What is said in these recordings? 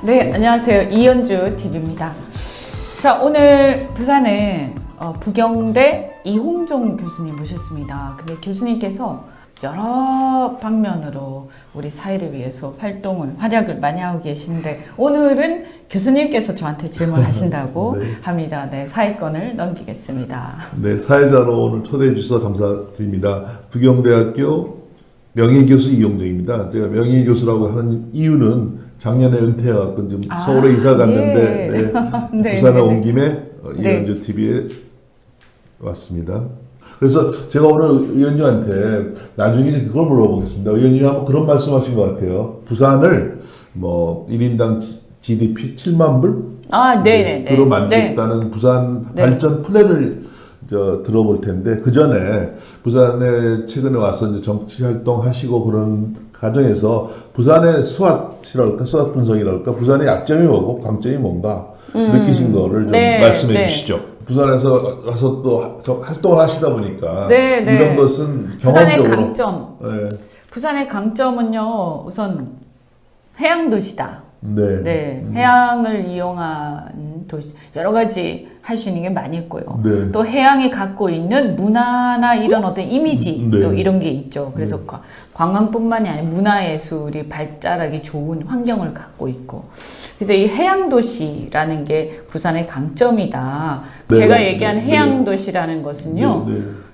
네, 안녕하세요. 이현주 TV입니다. 자, 오늘 부산에 부경대 이홍종 교수님 모셨습니다. 근데 교수님께서 여러 방면으로 우리 사회를 위해서 활약을 많이 하고 계신데 오늘은 교수님께서 저한테 질문하신다고 네. 합니다. 네, 사회권을 넘기겠습니다. 네, 사회자로 오늘 초대해 주셔서 감사드립니다. 부경대학교 명예교수 이홍정입니다. 제가 명예교수라고 하는 이유는 작년에 은퇴해갖고 지금 서울에 이사 갔는데 예. 네, 부산에 네, 온 김에 네. 이현주 TV에 왔습니다. 그래서 제가 오늘 의원님한테 나중에 그걸 물어보겠습니다. 의원님이 한번 그런 말씀하신 것 같아요. 부산을 뭐 1인당 GDP 7만 불? 네네네. 으로 만들겠다는 부산 발전 플랜을 들어볼 텐데 그 전에 부산에 최근에 와서 이제 정치 활동하시고 그런 과정에서 부산의 수학 분석이랄까 부산의 약점이 뭐고 강점이 뭔가 느끼신 거를 좀 말씀해 주시죠. 부산에서 와서 또 활동을 하시다 보니까 이런 것은 부산의 경험적으로 강점. 부산의 강점은요, 우선 해양도시다. 네, 해양을 이용한 도시, 여러 가지 할 수 있는 게 많이 있고요. 또 해양이 갖고 있는 문화나 이런 어떤 이미지, 또 이런 게 있죠. 그래서 관광뿐만이 아니라 문화예술이 발달하기 좋은 환경을 갖고 있고. 그래서 이 해양도시라는 게 부산의 강점이다. 제가 얘기한 해양도시라는 것은요,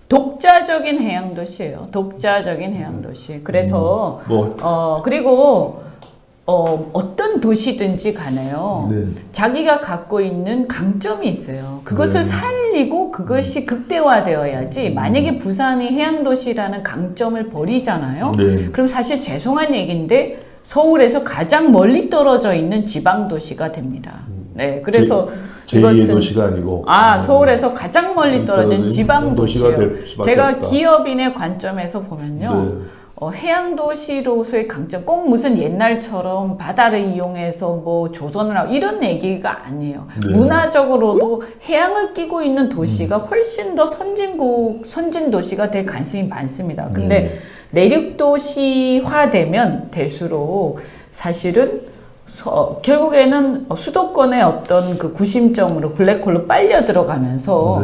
독자적인 해양도시예요. 독자적인 해양도시. 그래서, 그리고, 어떤 도시든지 간에요. 자기가 갖고 있는 강점이 있어요. 그것을 살리고 그것이 극대화되어야지. 만약에 부산이 해양도시라는 강점을 버리잖아요. 그럼 사실 죄송한 얘기인데 서울에서 가장 멀리 떨어져 있는 지방도시가 됩니다. 네, 그래서 제2의 도시가 아니고 서울에서 가장 멀리 떨어진 지방도시예요. 제가 없다. 기업인의 관점에서 보면요. 해양도시로서의 강점, 꼭 무슨 옛날처럼 바다를 이용해서 뭐 조선을 하고 이런 얘기가 아니에요. 문화적으로도 해양을 끼고 있는 도시가 훨씬 더 선진 도시가 될 가능성이 많습니다. 근데 내륙도시화되면 될수록 사실은 결국에는 수도권의 어떤 그 구심점으로 블랙홀로 빨려 들어가면서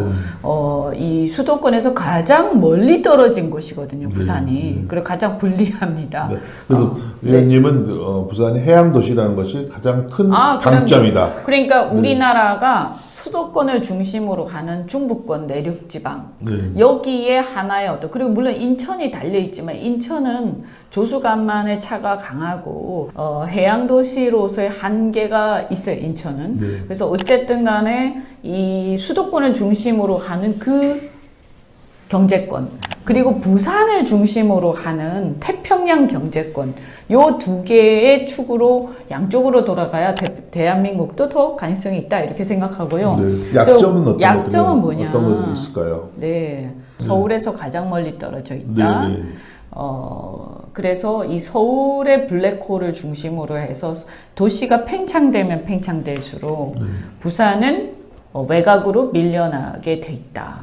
이 수도권에서 가장 멀리 떨어진 곳이거든요, 부산이. 그리고 가장 불리합니다. 그래서 의원님은 부산이 해양도시라는 것이 가장 큰 강점이다. 그러니까 우리나라가 수도권을 중심으로 가는 중부권 내륙지방 여기에 하나의 그리고 물론 인천이 달려있지만 인천은 조수간만의 차가 강하고 해양도시로서의 한계가 있어요, 인천은. 그래서 어쨌든 간에 이 수도권을 중심으로 하는 그 경제권, 그리고 부산을 중심으로 하는 태평양 경제권, 요 두 개의 축으로 양쪽으로 돌아가야 대한민국도 더 가능성이 있다 이렇게 생각하고요. 약점은 약점은 뭐냐? 어떤 것들이 있을까요? 서울에서 가장 멀리 떨어져 있다. 그래서 이 서울의 블랙홀을 중심으로 해서 도시가 팽창되면 팽창될수록 부산은 외곽으로 밀려나게 돼 있다.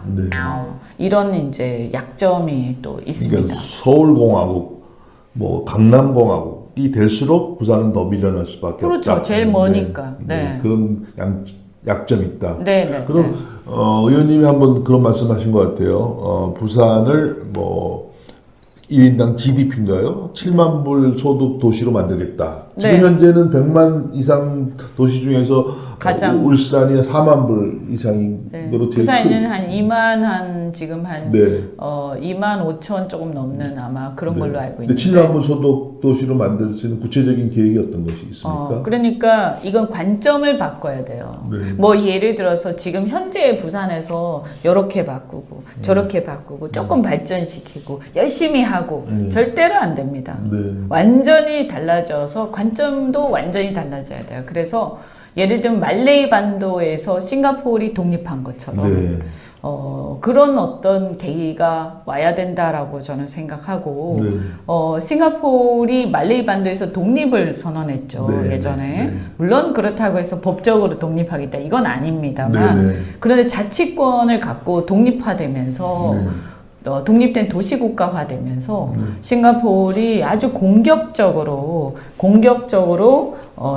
이런 이제 약점이 또 있습니다. 그러니까 서울공화국, 뭐 강남공화국이 될수록 부산은 더 밀려날 수밖에 없다. 그렇죠. 제일 머니까. 그런 약점이 있다. 그럼 네. 의원님이 한번 그런 말씀하신 것 같아요. 부산을 뭐 1인당 GDP인가요? 7만 불 소득 도시로 만들겠다. 지금 현재는 100만 이상 도시 중에서 가장 울산이 4만 불 이상인 거로 제일 부산은 지금 한 2만 5천 조금 넘는 아마 그런 걸로 알고 있는데 7만 불 소득 도시로 만들 수 있는 구체적인 계획이 어떤 것이 있습니까? 그러니까 이건 관점을 바꿔야 돼요. 뭐 예를 들어서 지금 현재 부산에서 이렇게 바꾸고 저렇게 바꾸고 조금 발전시키고 열심히 하고 절대로 안 됩니다. 완전히 달라져서 관점도 완전히 달라져야 돼요. 그래서 예를 들면 말레이 반도에서 싱가포르이 독립한 것처럼 그런 어떤 계기가 와야 된다라고 저는 생각하고 싱가포르이 말레이 반도에서 독립을 선언했죠. 예전에. 물론 그렇다고 해서 법적으로 독립하겠다 이건 아닙니다만 그런데 자치권을 갖고 독립화되면서 독립된 도시국가화되면서 싱가포르이 아주 공격적으로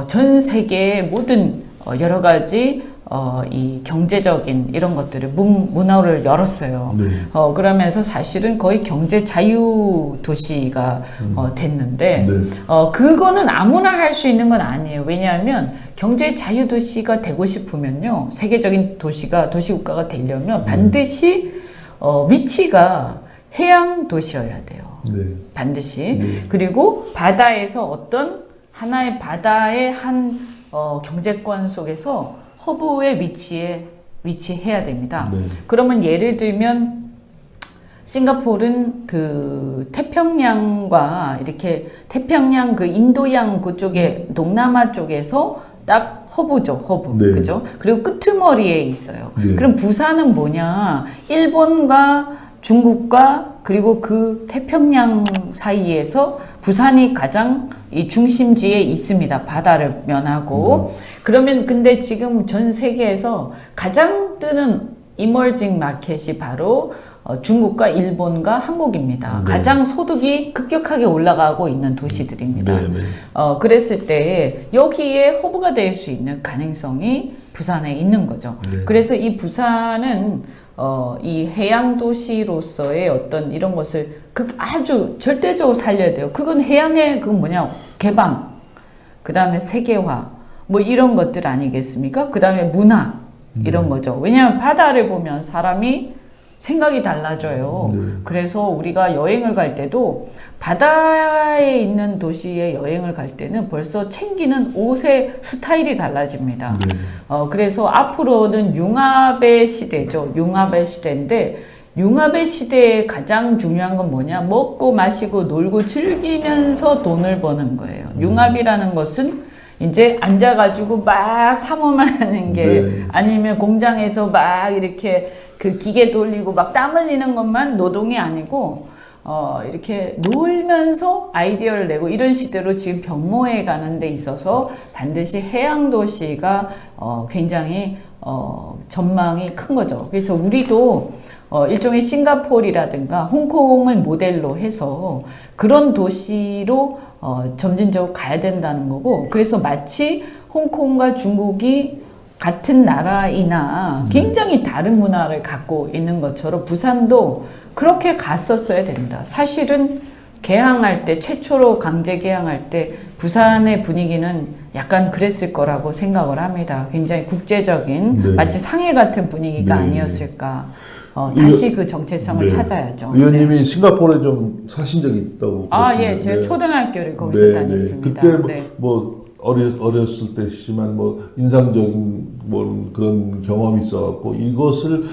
전 세계의 모든 여러 가지 이 경제적인 이런 것들을 문화를 열었어요. 네. 그러면서 사실은 거의 경제 자유 도시가 됐는데 네. 그거는 아무나 할 수 있는 건 아니에요. 왜냐하면 경제 자유 도시가 되고 싶으면요, 세계적인 도시국가가 되려면 반드시 위치가 해양 도시여야 돼요. 네. 반드시. 그리고 바다에서 어떤 하나의 바다의 한 경제권 속에서 허브의 위치해야 됩니다. 네. 그러면 예를 들면 싱가포르는 그 태평양과 이렇게 태평양 그 인도양 그쪽에 동남아 쪽에서 딱 허브죠, 허브. 네. 그죠? 그리고 끄트머리에 있어요. 네. 그럼 부산은 뭐냐? 일본과 중국과 그리고 그 태평양 사이에서 부산이 가장 이 중심지에 있습니다. 바다를 면하고. 그러면 근데 지금 전 세계에서 가장 뜨는 이머징 마켓이 바로 중국과 일본과 한국입니다. 네. 가장 소득이 급격하게 올라가고 있는 도시들입니다. 네, 네. 그랬을 때 여기에 허브가 될 수 있는 가능성이 부산에 있는 거죠. 네. 그래서 이 부산은 이 해양 도시로서의 어떤 이런 것을 아주 절대적으로 살려야 돼요. 그건 해양의 그건 뭐냐, 개방, 그 다음에 세계화, 뭐 이런 것들 아니겠습니까? 그 다음에 문화 이런 거죠. 왜냐하면 바다를 보면 사람이 생각이 달라져요. 네. 그래서 우리가 여행을 갈 때도 바다에 있는 도시에 여행을 갈 때는 벌써 챙기는 옷의 스타일이 달라집니다. 네. 그래서 앞으로는 융합의 시대죠. 융합의 시대인데 융합의 시대에 가장 중요한 건 뭐냐? 먹고 마시고 놀고 즐기면서 돈을 버는 거예요. 융합이라는 것은 이제 앉아가지고 막 사모만 하는 게 네. 아니면 공장에서 막 이렇게 그 기계 돌리고 막 땀 흘리는 것만 노동이 아니고 이렇게 놀면서 아이디어를 내고 이런 시대로 지금 변모해 가는 데 있어서 반드시 해양 도시가 굉장히 전망이 큰 거죠. 그래서 우리도 일종의 싱가포르라든가 홍콩을 모델로 해서 그런 도시로 점진적으로 가야 된다는 거고, 그래서 마치 홍콩과 중국이 같은 나라이나 굉장히 다른 문화를 갖고 있는 것처럼 부산도 그렇게 갔었어야 된다. 사실은 개항할 때, 최초로 강제 개항할 때 부산의 분위기는 약간 그랬을 거라고 생각을 합니다. 굉장히 국제적인, 네. 마치 상해 같은 분위기가 네. 아니었을까. 다시 그 정체성을 네. 찾아야죠. 의원님이 네. 싱가포르에 좀 사신 적이 있다고 예, 제가 네. 초등학교를 거기서 네, 다녔습니다. 네. 그때 네. 뭐 어렸을 때지만 뭐 인상적인 뭐 그런 경험이 있어갖고 이것을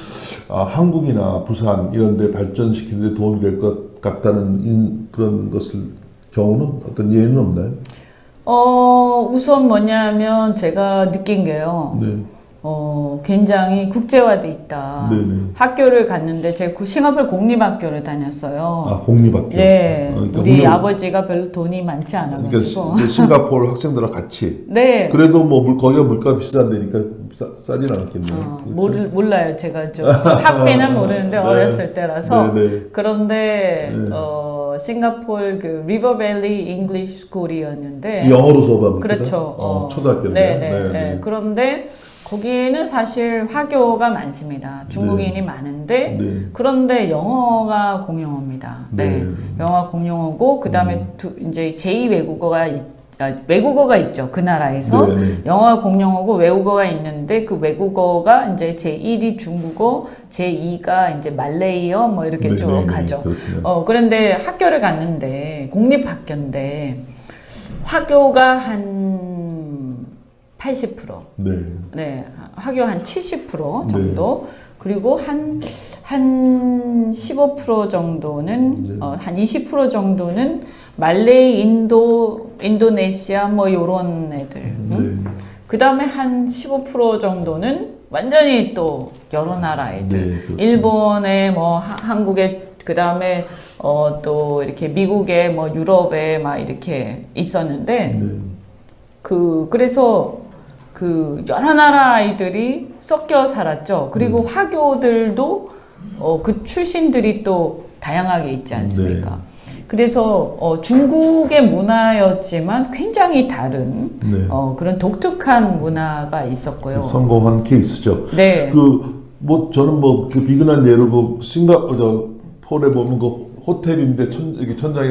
한국이나 부산 이런 데 발전시키는 데 도움이 될 것 같다는 그런 것을 경우는 어떤 예는 없나요? 우선 뭐냐면 제가 느낀 게요. 네. 굉장히 국제화돼 있다. 네네. 학교를 갔는데 제가 싱가포르 공립학교를 다녔어요. 공립학교. 네. 그러니까 우리 아버지가 별로 돈이 많지 않아가지고. 그러니까 싱가포르 학생들과 같이. 네. 그래도 뭐 거기가 물가 비싼 데니까 싸진 않았겠네요. 몰라요. 제가 좀 학비는 모르는데 네. 어렸을 때라서. 네네. 그런데 네. 싱가포르 그 리버밸리 잉글리시 스쿨이었는데 영어로 수업합니까? 그렇죠. 초등학교인데. 네. 그런데 거기에는 사실 화교가 많습니다. 중국인이 많은데 네. 그런데 영어가 공용어입니다. 네. 영어가 공용어고 그다음에 이제 제2 외국어가 있죠. 그 나라에서 영어가 공용어고 외국어가 있는데 그 외국어가 이제 제1이 중국어, 제2가 이제 말레이어 뭐 이렇게 쭉 가죠. 그런데 학교를 갔는데 공립학교인데 화교가 한 80%. 네. 화교 한 70% 정도. 그리고 한 15% 정도는, 한 20% 정도는 말레이, 인도네시아 뭐 요런 애들. 그 다음에 한 15% 정도는 완전히 또 여러 나라 애들. 일본에 뭐 한국에 그 다음에 또 이렇게 미국에 뭐 유럽에 막 이렇게 있었는데 그래서 그 여러 나라 아이들이 섞여 살았죠. 그리고 화교들도 그 출신들이 또 다양하게 있지 않습니까? 그래서 중국의 문화였지만 굉장히 다른 네. 그런 독특한 문화가 있었고요. 성공한 케이스죠. 네. 뭐 저는 뭐 그 비근한 예로 그 싱가포르에 보면 그 호텔인데 이렇게 천장에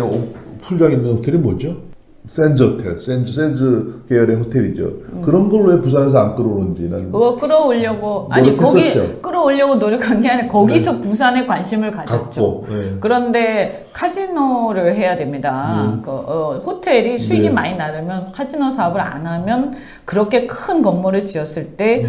풀장 있는 호텔이 뭐죠? 센즈 호텔, 센즈 계열의 호텔이죠. 그런 걸 왜 부산에서 안 끌어오는지 나는. 그거 끌어오려고 아니 거기 노력했었죠. 끌어오려고 노력한 게 아니라 거기서 부산에 관심을 가졌죠. 네. 그런데 카지노를 해야 됩니다. 호텔이 수익이 많이 나려면 카지노 사업을 안 하면 그렇게 큰 건물을 지었을 때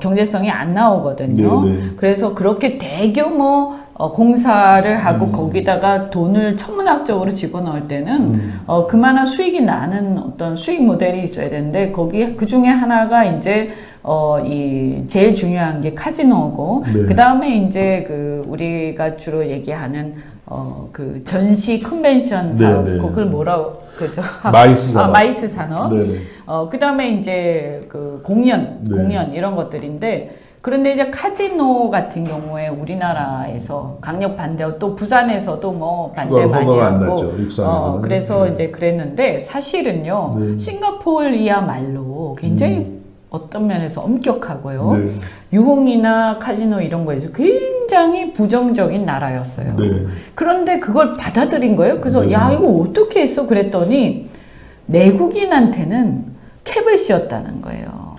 경제성이 안 나오거든요. 그래서 그렇게 대규모 공사를 하고 거기다가 돈을 천문학적으로 집어넣을 때는 그만한 수익이 나는 어떤 수익 모델이 있어야 되는데 거기 그 중에 하나가 이제 이 제일 중요한 게 카지노고 그 다음에 이제 그 우리가 주로 얘기하는 그 전시 컨벤션 사업 그걸 뭐라고 그죠? 마이스 산업. 마이스 산업. 그 다음에 이제 그 공연 이런 것들인데. 그런데 이제 카지노 같은 경우에 우리나라에서 강력 반대하고 또 부산에서도 뭐 반대 많이 하고 그래서 이제 그랬는데 사실은요 싱가포르야말로 굉장히 어떤 면에서 엄격하고요 유흥이나 카지노 이런 거에서 굉장히 부정적인 나라였어요. 그런데 그걸 받아들인 거예요. 그래서 야 이거 어떻게 했어 그랬더니 내국인한테는 캡을 씌웠다는 거예요.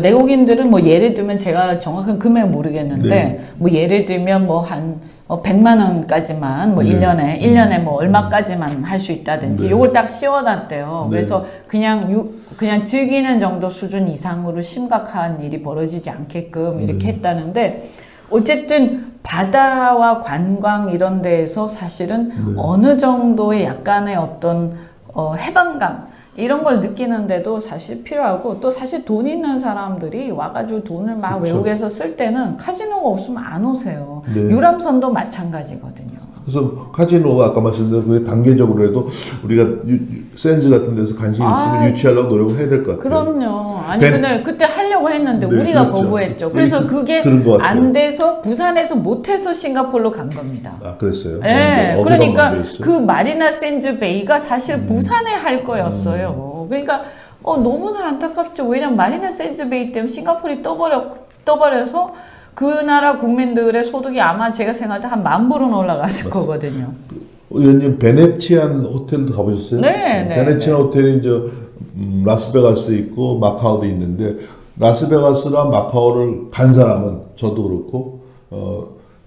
내국인들은 뭐 예를 들면 제가 정확한 금액 모르겠는데 뭐 예를 들면 뭐 한 100만 원까지만 뭐 1년에 뭐 얼마까지만 할 수 있다든지 요걸 딱 씌워놨대요. 그래서 그냥 즐기는 정도 수준 이상으로 심각한 일이 벌어지지 않게끔 이렇게 했다는데 어쨌든 바다와 관광 이런 데에서 사실은 어느 정도의 약간의 어떤 해방감 이런 걸 느끼는데도 사실 필요하고 또 사실 돈 있는 사람들이 와가지고 돈을 막 외국에서 쓸 때는 카지노가 없으면 안 오세요. 유람선도 마찬가지거든요. 그래서 카지노가 아까 말씀드린 그게 단계적으로 해도 우리가 센즈 같은 데서 관심이 있으면 유치하려고 노력을 해야 될 것 같아요. 그럼요. 아니 근데 그때 하려고 했는데 우리가 거부했죠. 그래서 그게 안 돼서 부산에서 못해서 싱가포르로 간 겁니다. 아 그랬어요? 네. 그러니까 그 마리나 샌즈 베이가 사실 부산에 할 거였어요. 그러니까 너무나 안타깝죠. 왜냐면 마리나 샌즈 베이 때문에 싱가포르이 떠버려서 그 나라 국민들의 소득이 아마 제가 생각할 때 한 10,000불은 올라갔을 거거든요. 의원님 베네치안 호텔도 가보셨어요? 네. 베네치안 호텔이 이제 라스베가스 있고 마카오도 있는데 라스베가스랑 마카오를 간 사람은 저도 그렇고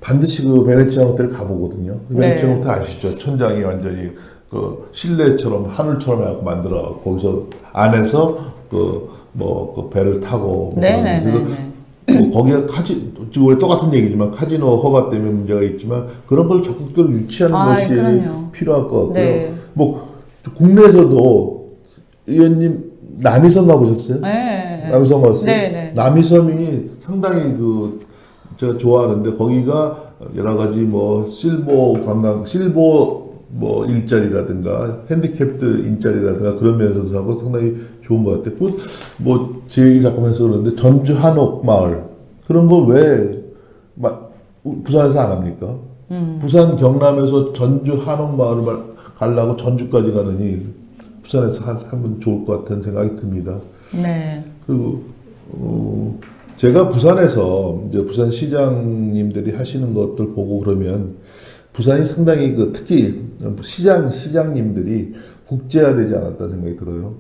반드시 그 베네치안 호텔 가보거든요. 베네치안 호텔 아시죠? 천장이 완전히 그 실내처럼 하늘처럼 해갖고 만들어 거기서 안에서 그 배를 타고 거기가 지금 우리 똑같은 얘기지만 카지노 허가 때문에 문제가 있지만 그런 걸 적극적으로 유치하는 것이 필요할 것 같고요. 뭐 국내에서도 의원님 남이섬 가보셨어요? 남이섬 가봤어요? 남이섬이 상당히 제가 좋아하는데 거기가 여러 가지 뭐 실버 일자리라든가 핸디캡트 일자리라든가 그런 면에서도 하고 상당히 좋은 것 같아요. 제 얘기 잠깐 해서 그러는데 전주 한옥 마을 그런 걸 왜 부산에서 안 합니까? 부산 경남에서 전주 한옥 마을을 가려고 전주까지 가느니 부산에서 하면 좋을 것 같은 생각이 듭니다. 그리고 제가 부산에서 이제 부산 시장님들이 하시는 것들 보고 그러면 부산이 상당히 특히 시장님들이 국제화되지 않았다는 생각이 들어요.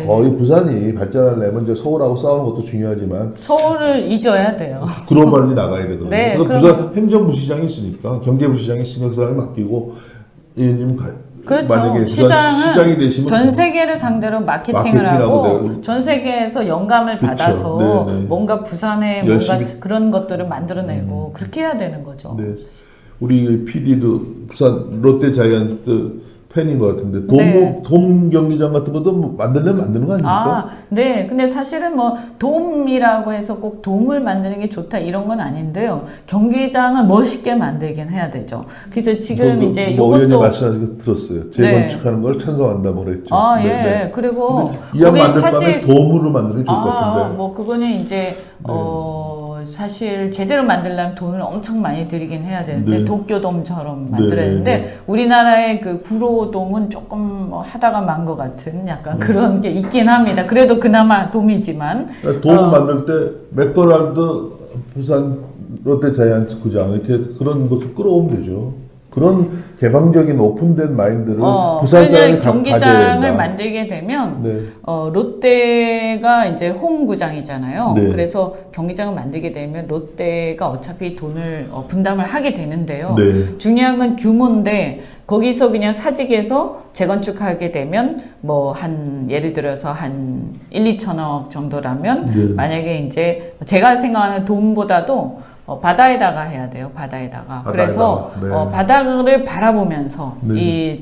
거의 부산이 발전하려면 이제 서울하고 싸우는 것도 중요하지만 서울을 잊어야 돼요. 글로벌리 나가야 되거든요. 그래서 부산 행정부시장이 있으니까 경제부시장이 있으니까 그 사람이 맡기고 의원님 만약에 시장이 되시면 전 세계를 상대로 마케팅을 하고 전 세계에서 영감을 받아서 뭔가 부산에 뭔가 그런 것들을 만들어내고 그렇게 해야 되는 거죠. 우리 PD도 부산 롯데자이언트 팬인 것 같은데 돔 경기장 같은 것도 만들려면 만드는 거 아닙니까? 근데 사실은 돔이라고 해서 꼭 돔을 만드는 게 좋다 이런 건 아닌데요. 경기장을 멋있게 만들긴 해야 되죠. 그래서 지금 이제 의원님 말씀하신 거 들었어요. 재건축하는 걸 찬성한다고 그랬죠. 그리고 이왕 만들 바면 돔으로 만드는 게 좋을 것 같은데. 그거는 이제 사실 제대로 만들려면 돈을 엄청 많이 들이긴 해야 되는데 네. 도쿄돔처럼 만들어야 네, 되는데 네. 우리나라의 그 구로돔은 조금 뭐 하다가 만 것 같은 약간 그런 게 있긴 합니다. 그래도 그나마 돔이지만 돔 만들 때 맥도날드, 부산 롯데자이언츠 구장 이렇게 그런 것을 끌어오면 되죠. 그런 개방적인 오픈된 마인드를 부산 사람이 경기장을 만들게 되면 네. 롯데가 이제 홈 구장이잖아요. 네. 그래서 경기장을 만들게 되면 롯데가 어차피 돈을 분담을 하게 되는데요. 네. 중요한 건 규모인데 거기서 그냥 사직에서 재건축하게 되면 뭐 한 예를 들어서 한 1, 2천억 정도라면 네. 만약에 이제 제가 생각하는 돈보다도 바다에다가 해야 돼요. 바다에다가. 그래서 네. 바다를 바라보면서 네.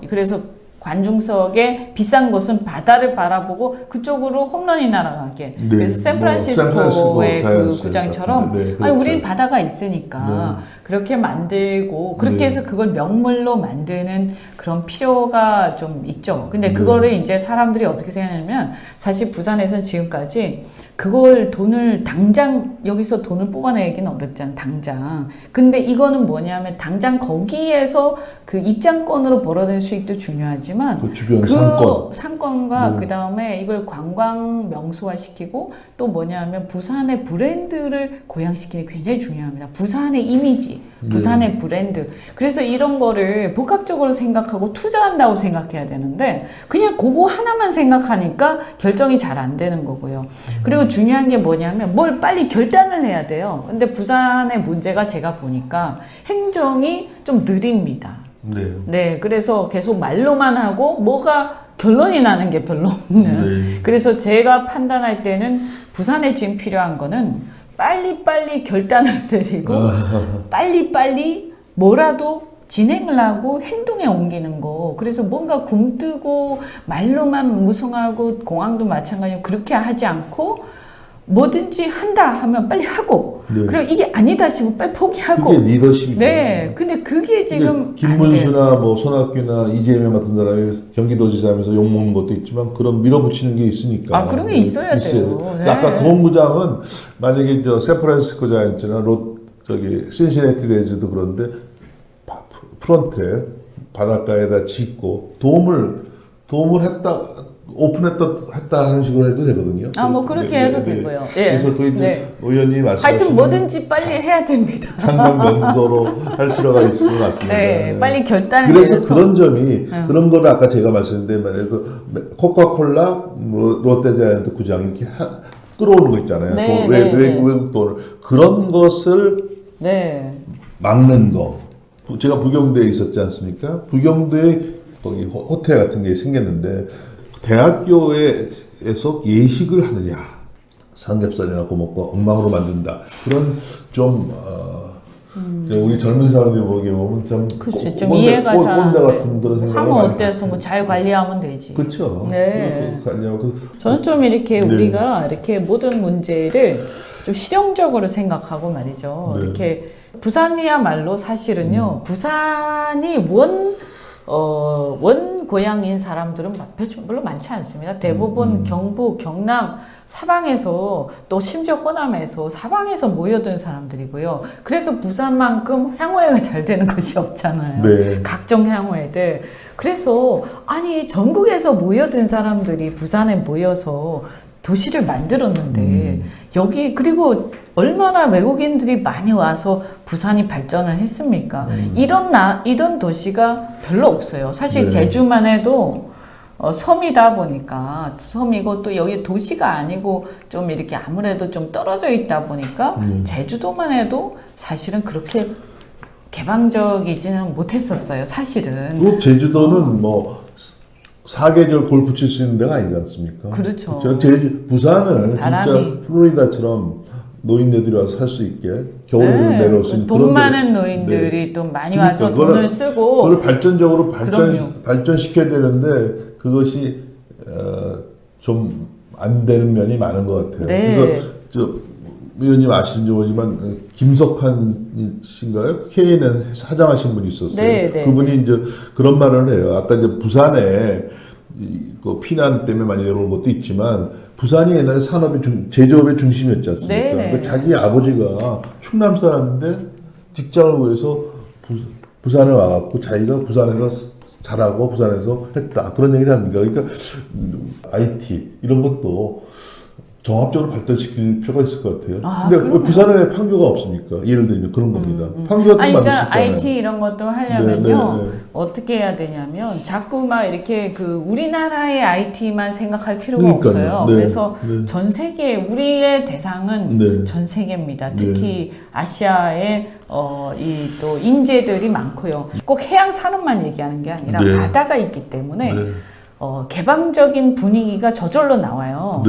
그래서 관중석의 비싼 곳은 바다를 바라보고 그쪽으로 홈런이 날아가게. 네. 그래서 샌프란시스코의 그 구장처럼 네, 그렇죠. 아니 우린 바다가 있으니까 그렇게 만들고 그렇게 해서 그걸 명물로 만드는 그런 필요가 좀 있죠. 근데 그거를 이제 사람들이 어떻게 생각하냐면 사실 부산에서는 지금까지 그걸 돈을 당장 여기서 돈을 뽑아내기는 어렵잖아 당장. 근데 이거는 뭐냐면 당장 거기에서 그 입장권으로 벌어들일 수익도 중요하지만 그 주변 그 상권과 그 다음에 이걸 관광 명소화 시키고 또 뭐냐면 부산의 브랜드를 고양시키는 게 굉장히 중요합니다. 부산의 이미지, 부산의 브랜드. 그래서 이런 거를 복합적으로 생각하고 투자한다고 생각해야 되는데 그냥 그거 하나만 생각하니까 결정이 잘 안 되는 거고요. 그리고 중요한 게 뭐냐면 뭘 빨리 결단을 해야 돼요. 근데 부산의 문제가 제가 보니까 행정이 좀 느립니다. 네, 그래서 계속 말로만 하고 뭐가 결론이 나는 게 별로 없는. 그래서 제가 판단할 때는 부산에 지금 필요한 거는 빨리빨리 결단을 내리고 빨리빨리 뭐라도 진행을 하고 행동에 옮기는 거. 그래서 뭔가 굼뜨고 말로만 무성하고 공항도 마찬가지로 그렇게 하지 않고 뭐든지 한다 하면 빨리 하고 그리고 이게 아니다 싶으면 빨리 포기하고 그게 리더십이죠. 네, 근데 그게 지금 김문수나 뭐 손학규나 이재명 같은 사람이 경기도지사 하면서 욕먹는 것도 있지만 그런 밀어붙이는 게 있으니까 그런 게 있어야 돼요. 네. 아까 도움구장은 만약에 저 샌프란시스코 자이언츠나 신시내티 레즈도 그런데 프런트에 바닷가에다 짓고 도움을 했다 오픈했다 하는 식으로 해도 되거든요. 뭐 그렇게 해도 되고요. 예. 그래서 그 의원님이 말씀하신 하여튼 뭐든지 빨리 해야 됩니다. 관광 명소로 할 필요가 있을 것 같습니다. 네, 빨리 결단을 그래서 내려서. 그런 점이 그런 거를 아까 제가 말씀드린 말해도 코카콜라, 롯데자이언트 구장 이렇게 끌어오는 거 있잖아요. 네, 외국 돈을 그런 것을 막는 거. 제가 부경대에 있었지 않습니까? 부경대에 거기 호텔 같은 게 생겼는데 대학교에서 예식을 하느냐 삼겹살이나 구먹고 엉망으로 만든다 그런 좀 우리 젊은 사람들이 보기에 보면 좀 이해가 잘 안 돼. 같은 그런 생각을 하면 많이 어때서 뭐 잘 관리하면 되지. 그렇죠. 네. 관리하고 저는 좀 이렇게 우리가 이렇게 모든 문제를 좀 실용적으로 생각하고 말이죠. 이렇게 부산이야말로 사실은요. 부산이 원 고향인 사람들은 별로 많지 않습니다. 대부분 경북, 경남, 사방에서 또 심지어 호남에서 사방에서 모여든 사람들이고요. 그래서 부산만큼 향후회가 잘 되는 것이 없잖아요. 각종 향후회들. 그래서 아니 전국에서 모여든 사람들이 부산에 모여서 도시를 만들었는데 여기 그리고 얼마나 외국인들이 많이 와서 부산이 발전을 했습니까? 이런 도시가 별로 없어요. 사실 제주만 해도 섬이다 보니까 섬이고 또 여기 도시가 아니고 좀 이렇게 아무래도 좀 떨어져 있다 보니까 제주도만 해도 사실은 그렇게 개방적이지는 못했었어요. 사실은. 또 제주도는 뭐 사계절 골프 칠 수 있는 데가 아니지 않습니까? 그렇죠. 부산을 진짜 플로리다처럼 노인네들이 와서 살 수 있게 겨울에는 내려올 수 있는 돈 많은 노인들이 또 많이 와서 돈을 쓰고 그걸 발전적으로 발전시켜야 되는데 그것이 좀 안 되는 면이 많은 것 같아요. 그래서 의원님 아시는지 모르지만 김석환 씨인가요? KNN 사장하신 분이 있었어요. 그분이 이제 그런 말을 해요. 아까 이제 부산에 그 피난 때문에 많이 내려온 것도 있지만 부산이 옛날에 제조업의 중심이었지 않습니까? 그러니까 자기 아버지가 충남 사람인데 직장을 구해서 부산에 와갖고 자기가 부산에서 잘하고 부산에서 했다 그런 얘기를 합니다. 그러니까 IT 이런 것도 종합적으로 발전시킬 필요가 있을 것 같아요. 근데 왜 부산에 판교가 없습니까? 예를 들면 그런 겁니다. 판교가 좀 만들 수 있잖아요. 그러니까 IT 이런 것도 하려면요. 어떻게 해야 되냐면 자꾸 막 이렇게 그 우리나라의 IT만 생각할 필요가 없어요. 그래서 전 세계 우리의 대상은 전 세계입니다. 특히 아시아의 이 또 인재들이 많고요. 꼭 해양 산업만 얘기하는 게 아니라 바다가 있기 때문에 개방적인 분위기가 저절로 나와요.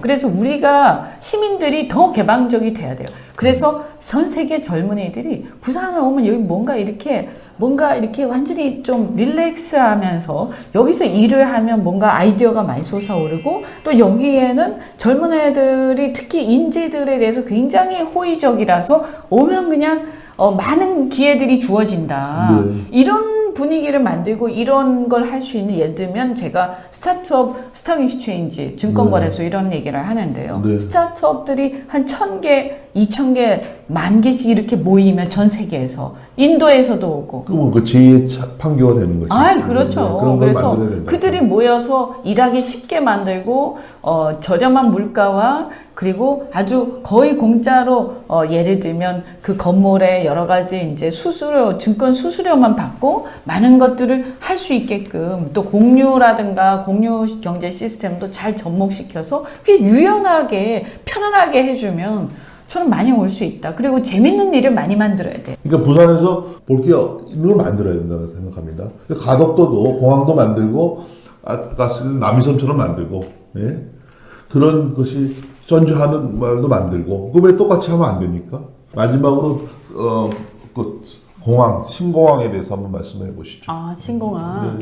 그래서 우리가 시민들이 더 개방적이 돼야 돼요. 그래서 전 세계 젊은이들이 부산을 오면 여기 뭔가 이렇게 완전히 좀 릴렉스하면서 여기서 일을 하면 뭔가 아이디어가 많이 솟아오르고 또 여기에는 젊은 애들이 특히 인재들에 대해서 굉장히 호의적이라서 오면 그냥 많은 기회들이 주어진다. 이런 분위기를 만들고 이런 걸 할 수 있는 예를 들면 제가 스탁 익스체인지 증권거래소 이런 얘기를 하는데요. 스타트업들이 한 1,000개, 2,000개, 10,000개씩 이렇게 모이면 전 세계에서 인도에서도 오고. 그럼 그 제2의 판교가 되는 거죠. 그렇죠. 그래서 그들이 모여서 일하기 쉽게 만들고 저렴한 물가와 그리고 아주 거의 공짜로 예를 들면 그 건물에 여러 가지 이제 증권 수수료만 받고 많은 것들을 할 수 있게끔 또 공유라든가 공유 경제 시스템도 잘 접목시켜서 그게 유연하게 편안하게 해주면 저는 많이 올 수 있다. 그리고 재밌는 일을 많이 만들어야 돼. 그러니까 부산에서 볼 게 있는 걸 만들어야 된다고 생각합니다. 가덕도도 공항도 만들고 아까 쓴 남이섬처럼 만들고 그런 것이 전주하는 말도 만들고 그 왜 똑같이 하면 안 됩니까? 마지막으로 그 신공항에 대해서 한번 말씀해 보시죠. 신공항.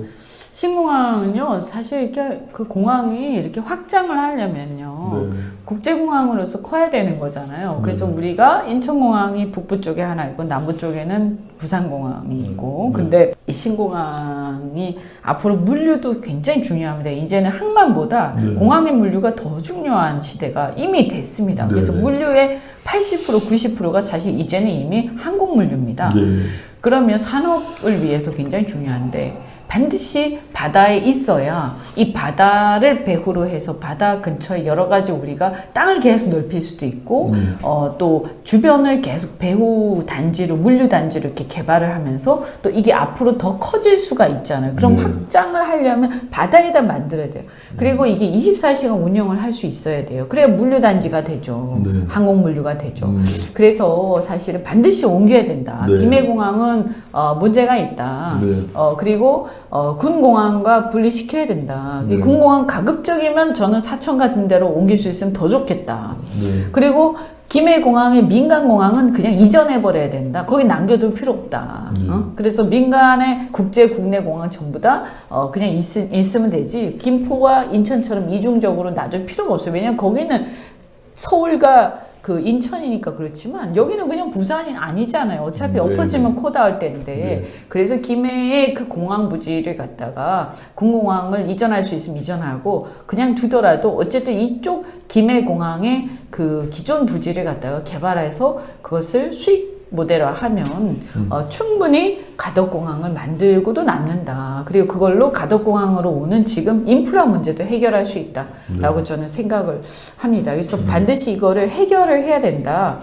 신공항은요, 사실 이렇게 그 공항이 이렇게 확장을 하려면요, 국제공항으로서 커야 되는 거잖아요. 그래서 우리가 인천공항이 북부 쪽에 하나 있고, 남부 쪽에는 부산공항이 있고, 근데 이 신공항이 앞으로 물류도 굉장히 중요합니다. 이제는 항만보다 공항의 물류가 더 중요한 시대가 이미 됐습니다. 그래서 물류의 80%, 90%가 사실 이제는 이미 항공 물류입니다. 그러면 산업을 위해서 굉장히 중요한데, 반드시 바다에 있어야 이 바다를 배후로 해서 바다 근처에 여러 가지 우리가 땅을 계속 넓힐 수도 있고 또 주변을 계속 배후 단지로 물류 단지로 이렇게 개발을 하면서 또 이게 앞으로 더 커질 수가 있잖아요. 그럼 확장을 하려면 바다에다 만들어야 돼요. 그리고 이게 24시간 운영을 할 수 있어야 돼요. 그래야 물류 단지가 되죠. 항공 물류가 되죠. 그래서 사실은 반드시 옮겨야 된다. 김해공항은 문제가 있다. 그리고 군공항과 분리시켜야 된다. 군공항 가급적이면 저는 사천 같은 데로 옮길 수 있으면 더 좋겠다. 그리고 김해공항의 민간공항은 그냥 이전해버려야 된다. 거기 남겨둘 필요 없다. 그래서 민간의 국제 국내 공항 전부 다 그냥 있으면 되지. 김포와 인천처럼 이중적으로 놔둘 필요가 없어요. 왜냐하면 거기는 서울과 그 인천이니까 그렇지만 여기는 그냥 부산이 아니잖아요. 어차피 엎어지면 코 닿을 때인데 그래서 김해의 그 공항 부지를 갖다가 군공항을 이전할 수 있으면 이전하고 그냥 두더라도 어쨌든 이쪽 김해공항의 그 기존 부지를 갖다가 개발해서 그것을 수익 모델화 하면 충분히 가덕공항을 만들고도 남는다. 그리고 그걸로 가덕공항으로 오는 지금 인프라 문제도 해결할 수 있다라고 저는 생각을 합니다. 그래서 반드시 이거를 해결을 해야 된다.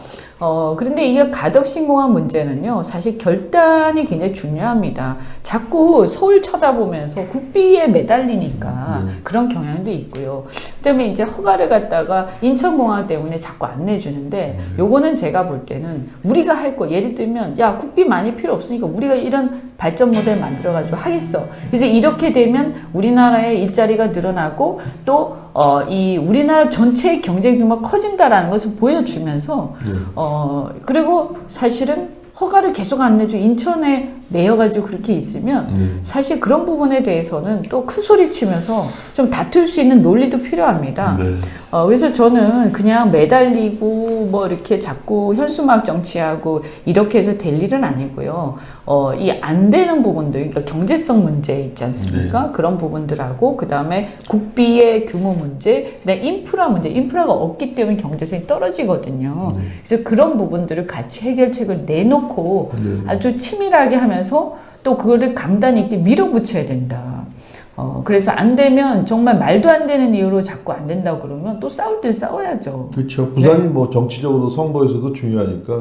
그런데 이게 가덕신공항 문제는요, 사실 결단이 굉장히 중요합니다. 자꾸 서울 쳐다보면서 국비에 매달리니까 그런 경향도 있고요. 그다음에 이제 허가를 갖다가 인천공항 때문에 자꾸 안 내주는데 요거는 제가 볼 때는 우리가 할 거, 예를 들면 야 국비 많이 필요 없으니까 우리가 이런 발전 모델 만들어가지고 하겠어. 그래서 이렇게 되면 우리나라의 일자리가 늘어나고 또 이 우리나라 전체의 경제 규모가 커진다라는 것을 보여주면서 그리고 사실은 허가를 계속 안 내주 인천에 매여가지고 그렇게 있으면 사실 그런 부분에 대해서는 또 큰 소리 치면서 좀 다툴 수 있는 논리도 필요합니다. 네. 그래서 저는 그냥 매달리고 뭐 이렇게 자꾸 현수막 정치하고 이렇게 해서 될 일은 아니고요. 이 안 되는 부분들, 그러니까 경제성 문제 있지 않습니까? 네. 그런 부분들하고 그 다음에 국비의 규모 문제, 그다음에 인프라 문제, 인프라가 없기 때문에 경제성이 떨어지거든요. 그래서 그런 부분들을 같이 해결책을 내놓고 아주 치밀하게 하면서 또 그거를 강단 있게 밀어붙여야 된다. 그래서 안 되면 정말 말도 안 되는 이유로 자꾸 안 된다고 그러면 또 싸울 때 싸워야죠. 그렇죠. 부산이 뭐 정치적으로 선거에서도 중요하니까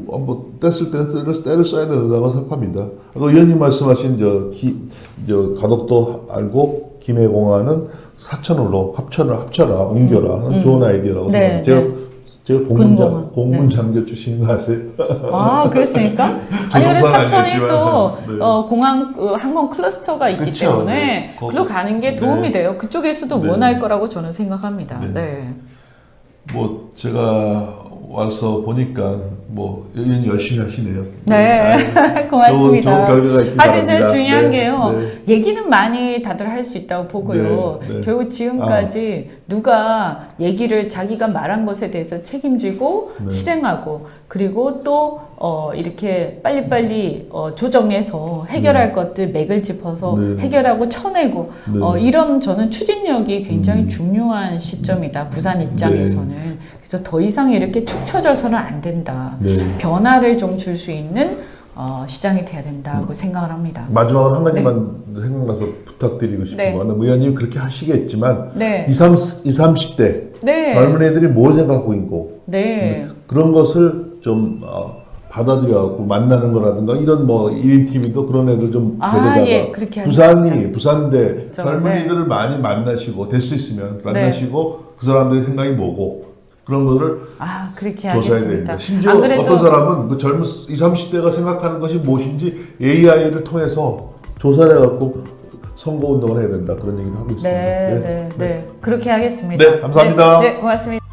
뭐 뗐을 때 때를 써야 된다고 생각합니다. 아까 의원님 말씀하신 저 가덕도 알고 김해공항은 사천으로 합쳐라 옮겨라 하는 좋은 아이디어라고 생각합니다. 제가 공군 장교 출신인 거 아세요? 아, 그렇습니까? 아니, 그래서 사천이 또, 네. 공항, 항공 클러스터가 있기 그쵸, 때문에, 네. 그로 가는 게 도움이 돼요. 그쪽에서도 네. 원할 거라고 저는 생각합니다. 네. 네. 뭐, 제가 와서 보니까, 뭐, 의원님 열심히 하시네요. 네. 고맙습니다. 좋은 결과가 있기 바랍니다. 제일 중요한 게요. 네. 얘기는 많이 다들 할 수 있다고 보고요. 네. 결국 지금까지 누가 얘기를 자기가 말한 것에 대해서 책임지고 실행하고 그리고 또 이렇게 빨리빨리 조정해서 해결할 것들 맥을 짚어서 해결하고 쳐내고 이런 저는 추진력이 굉장히 중요한 시점이다. 부산 입장에서는. 그래서 더 이상 이렇게 축 처져서는 안 된다. 변화를 좀 줄 수 있는 시장이 돼야 된다고 생각을 합니다. 마지막으로 한 가지만 생각나서 부탁드리고 싶은 거는 의원님 그렇게 하시겠지만 20, 30대 젊은 애들이 뭘 생각하고 있고 그런 것을 좀 받아들여갖고 만나는 거라든가 이런 뭐 1인 TV도 그런 애들 좀 데려다가 부산대 젊은이들을 많이 만나시고 될 수 있으면 만나시고 그 사람들의 생각이 뭐고 그런 거를 그렇게 조사해야 하겠습니다. 됩니다. 심지어 어떤 사람은 그 젊은 20, 30대가 생각하는 것이 무엇인지 AI를 통해서 조사를 해갖고 선거운동을 해야 된다. 그런 얘기도 하고 있습니다. 네. 그렇게 하겠습니다. 네, 감사합니다. 네, 고맙습니다.